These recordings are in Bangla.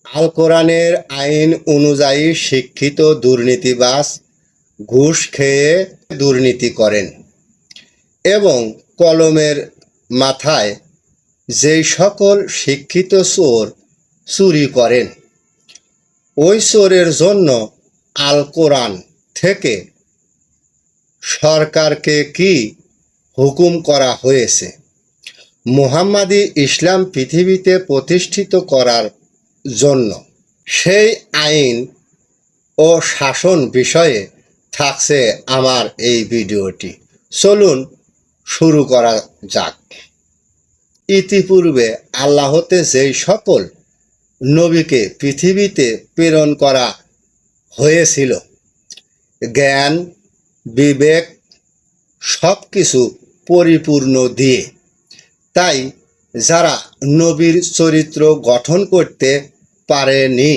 আল কোরআনের আইন অনুযায়ী শিক্ষিত দুর্নীতিবাজ ঘুষ খেয়ে দুর্নীতি করেন এবং কলমের মাথায় যেই সকল শিক্ষিত চোর চুরি করেন, ওই চোরের জন্য আল কোরআন থেকে সরকারকে কি হুকুম করা হয়েছে? মুহাম্মাদি ইসলাম পৃথিবীতে প্রতিষ্ঠিত করার জন্য সেই আইন ও শাসন বিষয়ে থাকছে আমার এই ভিডিওটি। চলুন শুরু করা যাক। ইতিপূর্বে আল্লাহতে যেই সকল নবীকে পৃথিবীতে প্রেরণ করা হয়েছিল, জ্ঞান বিবেক সব কিছু পরিপূর্ণ দিয়ে, তাই যারা নবীর চরিত্র গঠন করতে পারেনি,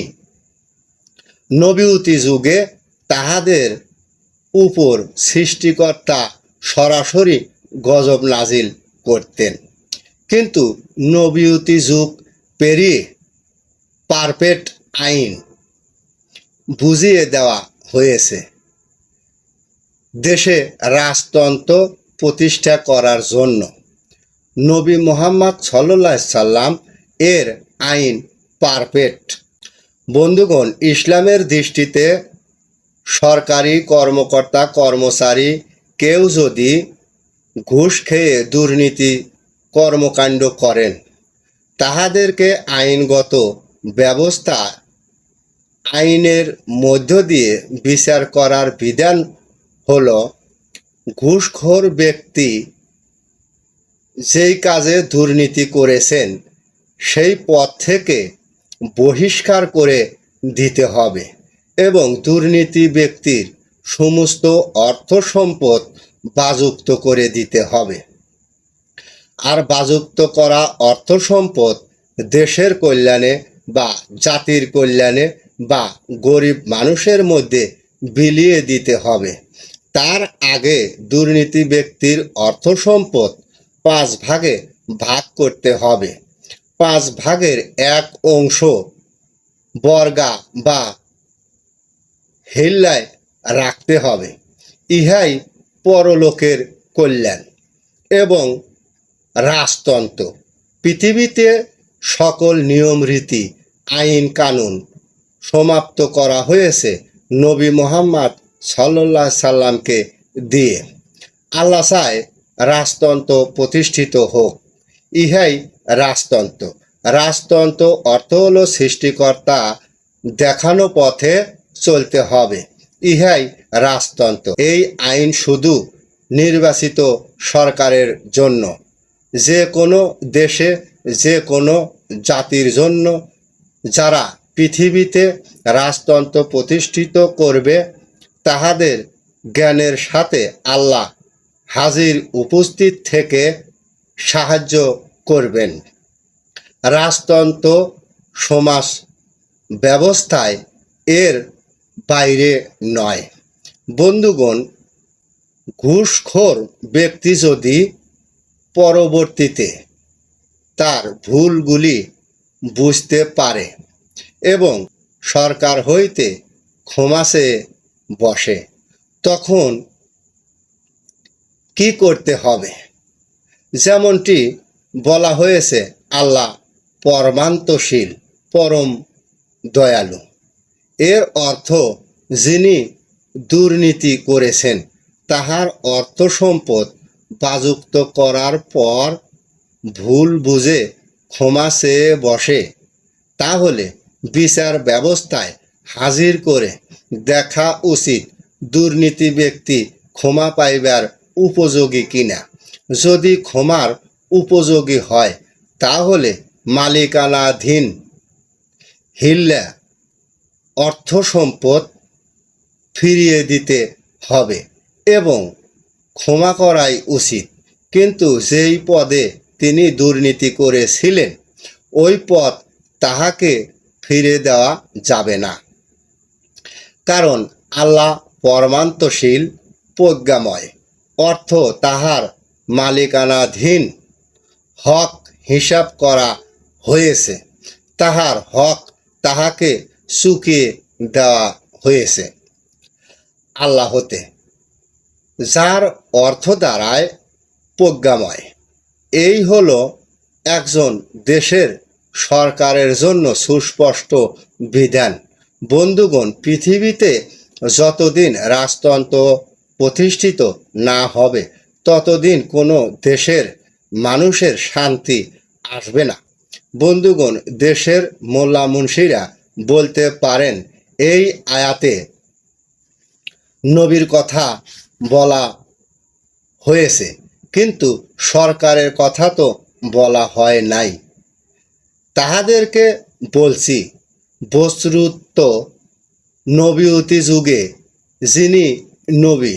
নবীয়তি যুগে তাহাদের উপর সৃষ্টিকর্তা সরাসরি গজব নাজিল করতেন। কিন্তু নবীয়তি যুগ পেরিয়ে পারফেক্ট আইন বুঝিয়ে দেওয়া হয়েছে দেশে রাজতন্ত্র প্রতিষ্ঠা করার জন্য। নবী মুহাম্মদ সাল্লাল্লাহু আলাইহি সাল্লাম এর আইন পারফেক্ট। বন্ধুগণ, ইসলামের দৃষ্টিতে সরকারি কর্মকর্তা কর্মচারী কেউ যদি ঘুষ খেয়ে দুর্নীতি কর্মকাণ্ড করেন, তাহাদেরকে আইনগত ব্যবস্থা আইনের মধ্য দিয়ে বিচার করার বিধান হল, ঘুষখোর ব্যক্তি যেই কাজে দুর্নীতি করেছেন সেই পদ থেকে বহিষ্কার করে দিতে হবে এবং দুর্নীতি ব্যক্তির সমস্ত অর্থ সম্পদ বাজুপ্ত করে দিতে হবে। আর বাজুপ্ত করা অর্থ সম্পদ দেশের কল্যাণে বা জাতির কল্যাণে বা গরিব মানুষের মধ্যে বিলিয়ে দিতে হবে। তার আগে দুর্নীতি ব্যক্তির অর্থ সম্পদ 5 ভাগে ভাগ করতে হবে। 5 ভাগের 1 অংশ বর্গা বা হিল্লায় রাখতে হবে। ইহাই পরলোকের কল্যাণ এবং রাজতন্ত্র। পৃথিবীতে সকল নিয়ম রীতি আইন কানুন সমাপ্ত করা হয়েছে নবী মুহাম্মদ সাল্লাল্লাহু আলাইহি সাল্লামকে দিয়ে। আল্লাহ চায় রাজতন্ত্র প্রতিষ্ঠিত হোক। ইহাই রাজতন্ত্র। রাজতন্ত্র অর্থ হলো সৃষ্টিকর্তা দেখানো পথে চলতে হবে। ইহাই রাজতন্ত্র। এই আইন শুধু নির্বাচিত সরকারের জন্য, যে কোনো দেশে যে কোনো জাতির জন্য। যারা পৃথিবীতে রাজতন্ত্র প্রতিষ্ঠিত করবে, তাহাদের জ্ঞানের সাথে আল্লাহ হাজির উপস্থিত থেকে সাহায্য করবেন। রাজতন্ত্র সমাজ ব্যবস্থায় এর বাইরে নয়। বন্ধুগণ, ঘুষখোর ব্যক্তি যদি পরবর্তীতে তার ভুলগুলি বুঝতে পারে এবং সরকার হইতে ক্ষমা চেয়ে বসে, তখন কি করতে হবে? যেমনটি বলা হয়েছে, আল্লাহ পরমান্তশীল পরম দয়ালু। এর অর্থ, যিনি দুর্নীতি করেছেন তাহার অর্থ সম্পদ বাজুপ্ত করার পর ভুল বুঝে ক্ষমা চেয়ে বসে, তাহলে বিচার ব্যবস্থায় হাজির করে দেখা উচিত দুর্নীতি ব্যক্তি ক্ষমা পাইবার উপযোগী কিনা। যদি ক্ষমার উপযোগী হয়, তাহলে মালিকানাধীন হিল্লা অর্থ সম্পদ ফিরিয়ে দিতে হবে এবং ক্ষমা করাই উচিত। কিন্তু যেই পদে তিনি দুর্নীতি করেছিলেন, ওই পদ তাহাকে ফিরে দেওয়া যাবে না, কারণ আল্লাহ পরমান্তশীল প্রজ্ঞাময়। অর্থ তাহার মালিকানাধীন হক হিসাব করা হয়েছে। তাহার হক তাহাকে চুকিয়ে দেওয়া হয়েছে আল্লাহ হতে, যার অর্থ দাঁড়ায় প্রজ্ঞাময়। এই হলো একজন দেশের সরকারের জন্য সুস্পষ্ট বিধান। বন্ধুগণ, পৃথিবীতে যতদিন রাজতন্ত্র প্রতিষ্ঠিত না হবে ততদিন কোনো দেশের মানুষের শান্তি আসবে না। বন্ধুগণ, দেশের মোল্লা মুন্সিরা বলতে পারেন এই আয়াতে নবীর কথা বলা হয়েছে, কিন্তু সরকারের কথা তো বলা হয় নাই। তাহাদেরকে বলছি, বস্তুত নবীয়তি যুগে যিনি নবী,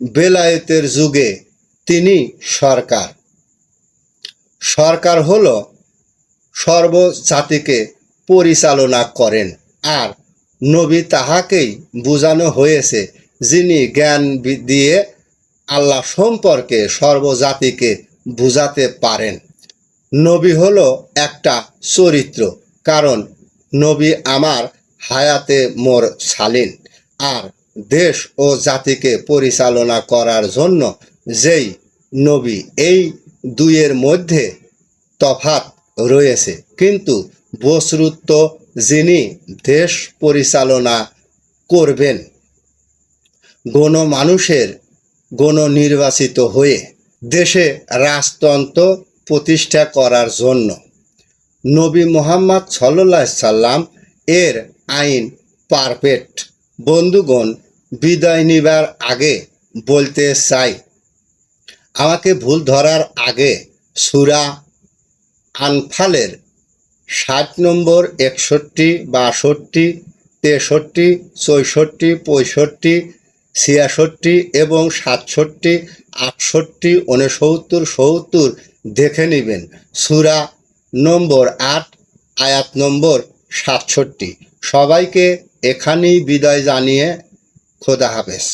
বেলায়েতের যুগে তিনি সরকার। সরকার হলো সর্বজাতিকে পরিচালনা করেন, আর নবী তাহাকেই বোঝানো হয়েছে যিনি জ্ঞান দিয়ে আল্লাহ সম্পর্কে সর্বজাতিকে বুঝাতে পারেন। নবী হলো একটা চরিত্র, কারণ নবী আমার হায়াতে মোর সালিন, আর দেশ ও জাতিকে পরিচালনা করার জন্য যেই নবী, এই দুইয়ের মধ্যে তফাৎ রয়েছে। কিন্তু বস্তুত যিনি দেশ পরিচালনা করবেন গণমানুষের গণনির্বাচিত হয়ে দেশে রাজতন্ত্র প্রতিষ্ঠা করার জন্য, নবী মুহাম্মদ সাল্লাল্লাহু আলাইহি সাল্লাম এর আইন পারফেক্ট। বন্ধুগণ, বিদায় নিবার আগে বলতে চাই, আমাকে ভুল ধরার আগে সূরা আনফালের 60 নম্বর, 61, 62, 63, 64, 65, 66 এবং 67, 68, 69, 70 দেখে নেবেন। সূরা নম্বর 8, আয়াত নম্বর 67। সবাইকে এখানেই বিদায় জানিয়ে খোদা হাফেজ।